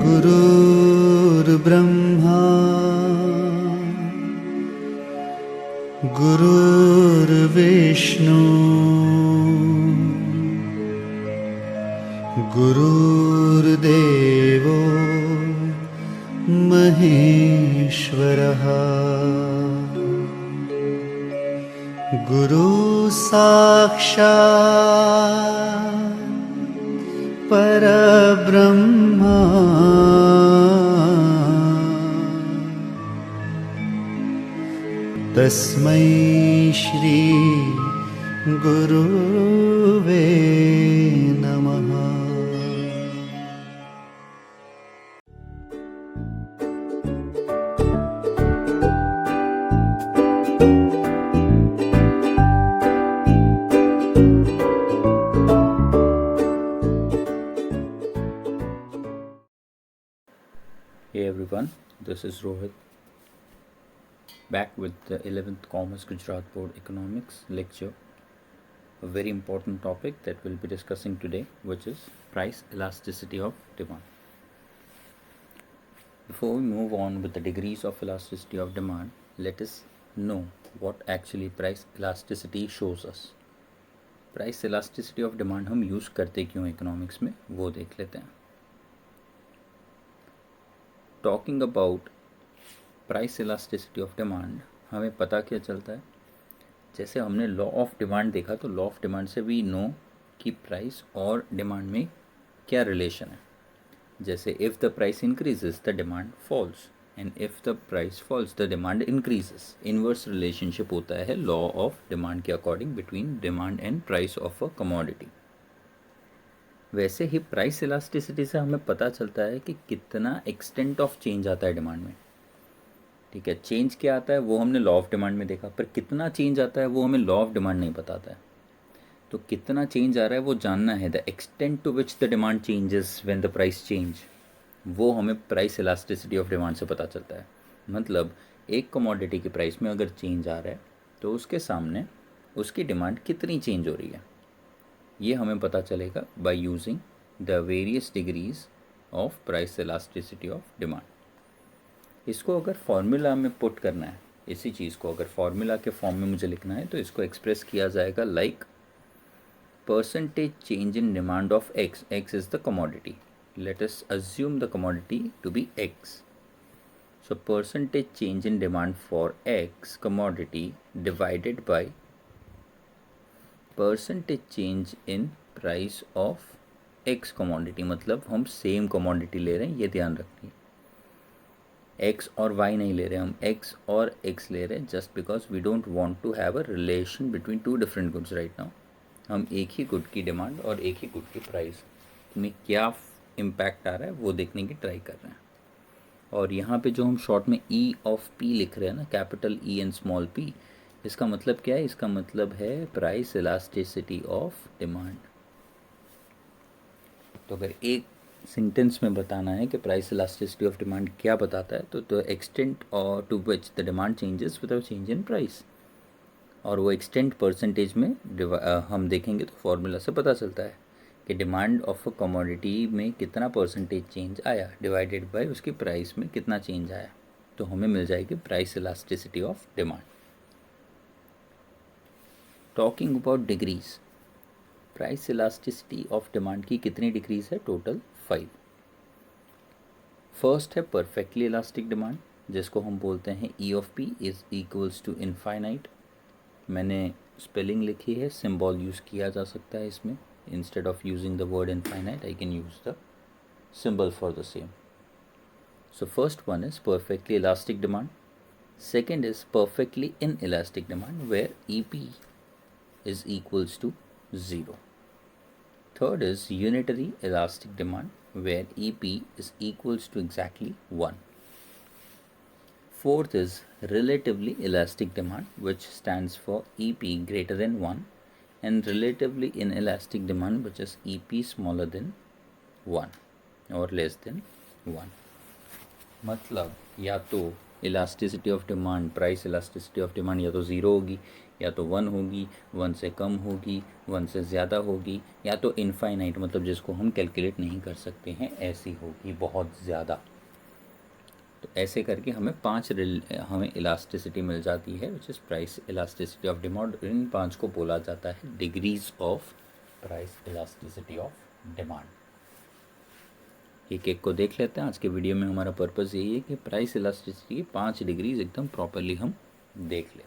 गुरुर्ब्रह्मा गुरुर्विष्णु गुरुर्देवो महेश्वरः गुरु साक्षात् परब्रह्मा तस्मै श्री गुरुवे नमः। Hey everyone, this is Rohit back with the 11th Commerce Gujarat Board Economics lecture. A very important topic that we'll be discussing today, which is price elasticity of demand. Before we move on with the degrees of elasticity of demand, let us know what actually price elasticity shows us. Price elasticity of demand हम use करते क्यों economics में, वो देख लेते हैं. Talking about price elasticity of demand, हमें पता क्या चलता है, जैसे हमने लॉ ऑफ डिमांड देखा, तो लॉ ऑफ डिमांड से वी नो कि प्राइस और डिमांड में क्या रिलेशन है. जैसे if the price increases the demand falls and if the price falls the demand increases. Inverse relationship होता है लॉ ऑफ डिमांड के according between demand and price of a commodity. वैसे ही प्राइस इलास्टिसिटी से हमें पता चलता है कि कितना एक्सटेंट ऑफ चेंज आता है डिमांड में. ठीक है, चेंज क्या आता है वो हमने लॉ ऑफ डिमांड में देखा, पर कितना चेंज आता है वो हमें लॉ ऑफ डिमांड नहीं बताता है. तो कितना चेंज आ रहा है वो जानना है. The extent to which the demand changes when the price change, वो हमें प्राइस इलास्टिसिटी ऑफ डिमांड से पता चलता है. मतलब एक कमोडिटी की प्राइस में अगर चेंज आ रहा है तो उसके सामने उसकी डिमांड कितनी चेंज हो रही है, ये हमें पता चलेगा by using the various degrees of price elasticity of demand. इसको अगर फॉर्मूला में पुट करना है, इसी चीज़ को अगर फॉर्मूला के फॉर्म में मुझे लिखना है, तो इसको एक्सप्रेस किया जाएगा like percentage change in demand of X. X is the commodity. Let us assume the commodity to be X. So percentage change in demand for X commodity divided by percentage change in price of X commodity. मतलब हम same commodity ले रहे हैं, ये ध्यान रखिए. X और Y नहीं ले रहे, हम एक्स और एक्स ले रहे हैं, just because we don't want to have a relation between two different goods right now. हम एक ही गुड की डिमांड और एक ही गुड की प्राइस में क्या इम्पैक्ट आ रहा है वो देखने की ट्राई कर रहे हैं. और यहाँ पे जो हम शॉर्ट में ई ऑफ पी लिख रहे हैं ना, capital E and small P, इसका मतलब क्या है? इसका मतलब है प्राइस इलास्टिसिटी ऑफ डिमांड. तो अगर एक सेंटेंस में बताना है कि प्राइस इलास्टिसिटी ऑफ डिमांड क्या बताता है, तो द एक्सटेंट और to which the demand changes without change in price. और वो एक्सटेंट परसेंटेज में हम देखेंगे तो फॉर्मूला से पता चलता है कि डिमांड ऑफ अ कमोडिटी में कितना परसेंटेज चेंज आया डिवाइडेड बाय उसकी प्राइस में कितना चेंज आया, तो हमें मिल जाएगी price elasticity of demand. Talking about degrees, price elasticity of demand की कितनी डिग्रीज है? टोटल 5. फर्स्ट है परफेक्टली इलास्टिक डिमांड, जिसको हम बोलते हैं E of P is equals to infinite. मैंने स्पेलिंग लिखी है, सिंबल यूज़ किया जा सकता है इसमें. Instead of using the word infinite I can use the symbol for the same. So first one is perfectly elastic demand. Second is perfectly inelastic demand, where EP is equals to 0. Third is unitary elastic demand, where EP is equals to exactly 1. Fourth is relatively elastic demand, which stands for EP greater than 1, and relatively inelastic demand, which is EP smaller than 1 और less than 1. मतलब या तो elasticity of demand, price elasticity of demand या तो zero होगी या तो 1 होगी, 1 से कम होगी, 1 से ज़्यादा होगी, या तो इनफाइनाइट मतलब जिसको हम कैलकुलेट नहीं कर सकते हैं ऐसी होगी, बहुत ज़्यादा। तो ऐसे करके हमें हमें इलास्टिसिटी मिल जाती है, which is price elasticity of demand. इन 5 को बोला जाता है degrees of price elasticity of demand. एक एक को देख लेते हैं। आज के वीडियो में हमारा पर्पज़ यही है कि प्राइस इलास्टिसिटी की 5 डिग्रीज एकदम प्रॉपरली हम देख लें।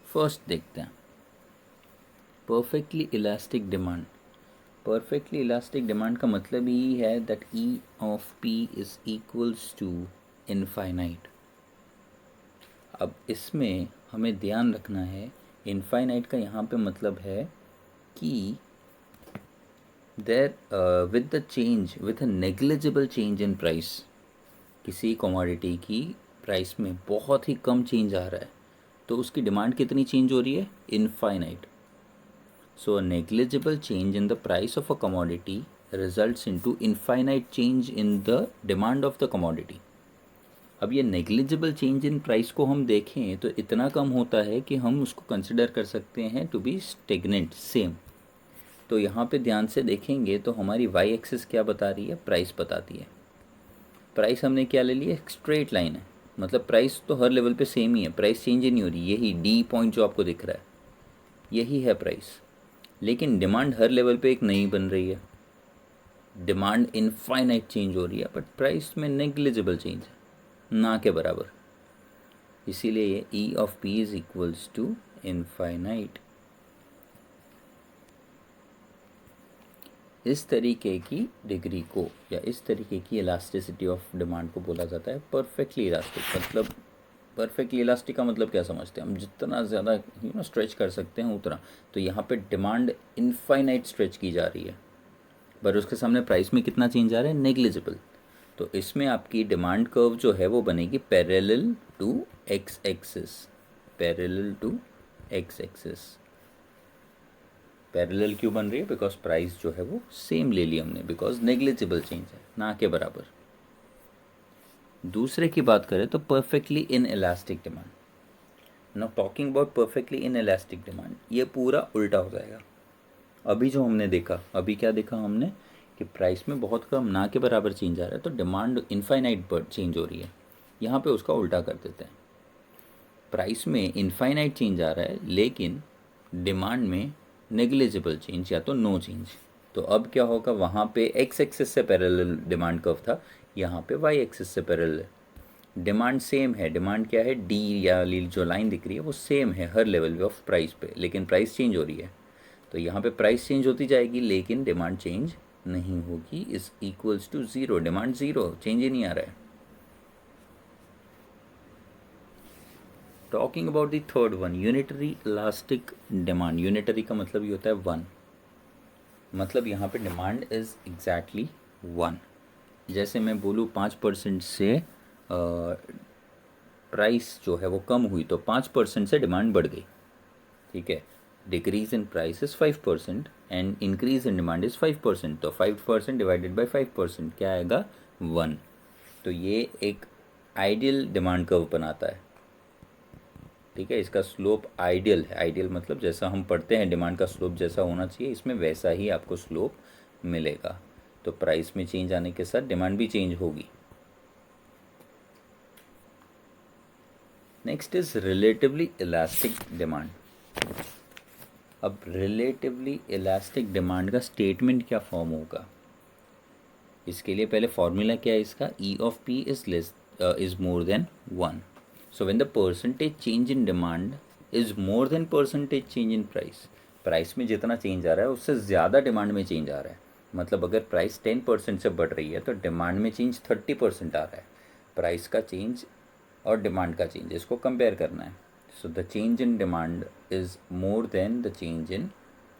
फर्स्ट देखते हैं perfectly elastic demand. Perfectly elastic demand का मतलब यही है that E of P is equals to infinite. अब इसमें हमें ध्यान रखना है, इनफाइनाइट का यहाँ पे मतलब है कि there with the change with a negligible change in price, किसी कमोडिटी की प्राइस में बहुत ही कम चेंज आ रहा है तो उसकी डिमांड कितनी चेंज हो रही है? Infinite. So a negligible change in the price of a commodity results into infinite change in the demand of the commodity. अब ये negligible change in price को हम देखें तो इतना कम होता है कि हम उसको कंसिडर कर सकते हैं टू बी स्टेगनेंट, सेम। तो यहाँ पे ध्यान से देखेंगे तो हमारी y एक्सिस क्या बता रही है? प्राइस बताती है। प्राइस हमने क्या ले लिया? स्ट्रेट लाइन है, मतलब प्राइस तो हर लेवल पे सेम ही है, प्राइस चेंज ही नहीं हो रही। यही डी पॉइंट जो आपको दिख रहा है यही है प्राइस, लेकिन डिमांड हर लेवल पे एक नई बन रही है। डिमांड इनफाइनाइट चेंज हो रही है बट प्राइस में नेग्लिजिबल चेंज है, ना के बराबर। इसीलिए ये E of P is equals to infinite. इस तरीके की डिग्री को या इस तरीके की इलास्टिसिटी ऑफ डिमांड को बोला जाता है परफेक्टली इलास्टिक। मतलब परफेक्टली इलास्टिक का मतलब क्या समझते हैं हम? जितना ज़्यादा स्ट्रेच कर सकते हैं उतना। तो यहाँ पे डिमांड इनफाइनाइट स्ट्रेच की जा रही है पर उसके सामने प्राइस में कितना चेंज आ रहा है? नेग्लिजिबल। तो इसमें आपकी डिमांड कर्व जो है वो बनेगी parallel to X axis. Parallel to X axis. Parallel क्यों बन रही है? बिकॉज प्राइस जो है वो सेम ले ली हमने, बिकॉज नेग्लिजिबल चेंज है, ना के बराबर। दूसरे की बात करें तो perfectly in elastic demand. Now talking about perfectly in elastic demand, ये पूरा उल्टा हो जाएगा। अभी जो हमने देखा, अभी क्या देखा हमने कि प्राइस में बहुत कम, ना के बराबर चेंज आ रहा है, तो डिमांड इनफाइनाइट पर चेंज हो रही है। यहाँ पे उसका उल्टा कर देते हैं, प्राइस में इनफाइनाइट चेंज आ रहा है लेकिन डिमांड में नेग्लिजिबल चेंज या तो नो चेंज। तो अब क्या होगा? वहाँ पे एक्स एक्सिस से पैरेलल डिमांड कर्व था, यहाँ पे वाई एक्सिस से पैरेलल है। डिमांड सेम है, डिमांड क्या है? डी या जो लाइन दिख रही है वो सेम है हर लेवल ऑफ प्राइस पे, लेकिन प्राइस चेंज हो रही है। तो यहाँ पे प्राइस चेंज होती जाएगी लेकिन डिमांड चेंज नहीं होगी, is equals to zero. Demand zero, change ही नहीं आ रहा है। Talking about the third one, unitary elastic demand. Unitary का मतलब ये होता है 1, मतलब यहाँ पे डिमांड इज़ एग्जैक्टली 1। जैसे मैं बोलूँ 5% से प्राइस जो है वो कम हुई तो 5% से डिमांड बढ़ गई, ठीक है। Decrease in price is 5% and increase in demand is 5%। तो 5% डिवाइडेड बाई 5% क्या आएगा? 1। तो ये एक आइडियल डिमांड कर्व बनाता है, ठीक है। इसका स्लोप आइडियल है। आइडियल मतलब जैसा हम पढ़ते हैं डिमांड का स्लोप जैसा होना चाहिए, इसमें वैसा ही आपको स्लोप मिलेगा। तो प्राइस में चेंज आने के साथ डिमांड भी चेंज होगी। Next is relatively elastic demand. अब रिलेटिवली इलास्टिक डिमांड का स्टेटमेंट क्या फॉर्म होगा? इसके लिए पहले फॉर्मूला क्या है इसका? ई of P is more than 1। So when the percentage change in demand is more than percentage change in price, price में जितना चेंज आ रहा है उससे ज़्यादा डिमांड में चेंज आ रहा है। मतलब अगर प्राइस 10% से बढ़ रही है तो डिमांड में चेंज 30% आ रहा है। प्राइस का चेंज और डिमांड का चेंज, इसको कंपेयर करना है। So the change in demand is more than the change in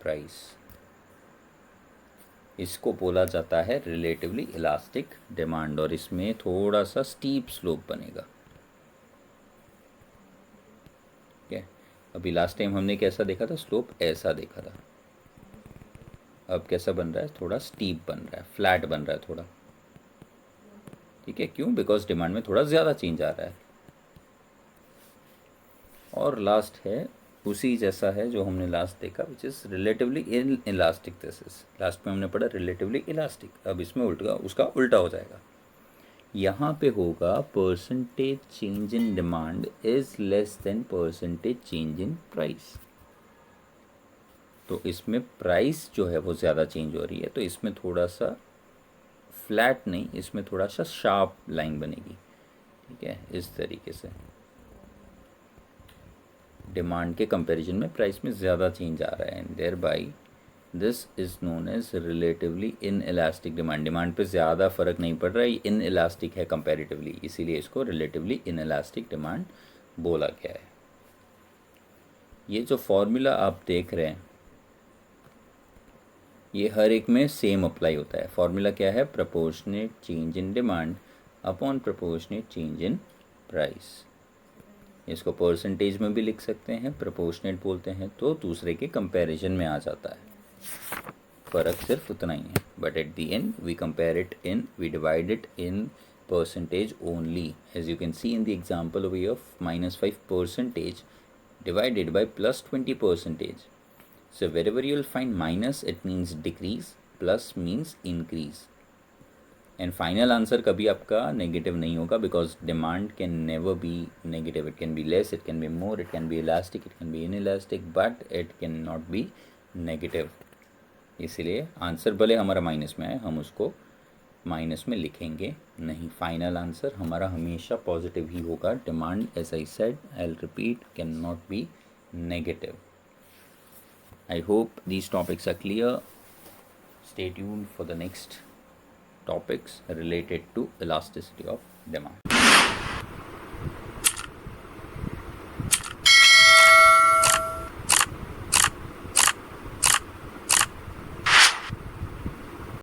price. इसको बोला जाता है रिलेटिवली इलास्टिक डिमांड और इसमें थोड़ा सा स्टीप स्लोप बनेगा। ठीक है, अभी लास्ट टाइम हमने कैसा देखा था? स्लोप ऐसा देखा था। अब कैसा बन रहा है? थोड़ा स्टीप बन रहा है, फ्लैट बन रहा है थोड़ा, ठीक है। क्यों? बिकॉज डिमांड में थोड़ा ज़्यादा चेंज आ रहा है। और लास्ट है उसी जैसा है जो हमने लास्ट देखा, which is relatively in elastic. This is last में हमने पढ़ा रिलेटिवली इलास्टिक, अब इसमें उल्टा उसका उल्टा हो जाएगा। यहाँ पे होगा percentage change in demand is less than percentage change in price. तो इसमें प्राइस जो है वो ज़्यादा चेंज हो रही है, तो इसमें थोड़ा सा फ्लैट नहीं, इसमें थोड़ा सा शार्प लाइन बनेगी। ठीक है, इस तरीके से डिमांड के कंपैरिजन में प्राइस में ज़्यादा चेंज आ रहा है, and thereby this is known as relatively inelastic demand. Demand पे ज़्यादा फ़र्क नहीं पड़ रहा है, इन इलास्टिक है कंपैरेटिवली, इसीलिए इसको रिलेटिवली इन इलास्टिक डिमांड बोला गया है। ये जो फॉर्मूला आप देख रहे हैं ये हर एक में सेम अप्लाई होता है। फॉर्मूला क्या है? Proportionate change in demand upon proportionate change in price. इसको परसेंटेज में भी लिख सकते हैं, प्रोपोर्शनेट बोलते हैं तो दूसरे के कंपैरिजन में आ जाता है। फ़र्क सिर्फ उतना ही है, but at the end we compare it in, we divide it in percentage only, as you can see in the example over here, -5% divided by +20%. So wherever you will find minus, it means decrease, plus means increase. And final answer कभी आपका negative नहीं होगा, because demand can never be negative. It can be less, it can be more, it can be elastic, it can be inelastic, but it cannot be negative. इसलिए answer भले हमारा minus में है, हम उसको माइनस में लिखेंगे नहीं। फाइनल आंसर हमारा हमेशा पॉजिटिव ही होगा। Demand, as I said, I will repeat, can not be negative. I hope these topics are clear. Stay tuned for the next topics related to elasticity of demand.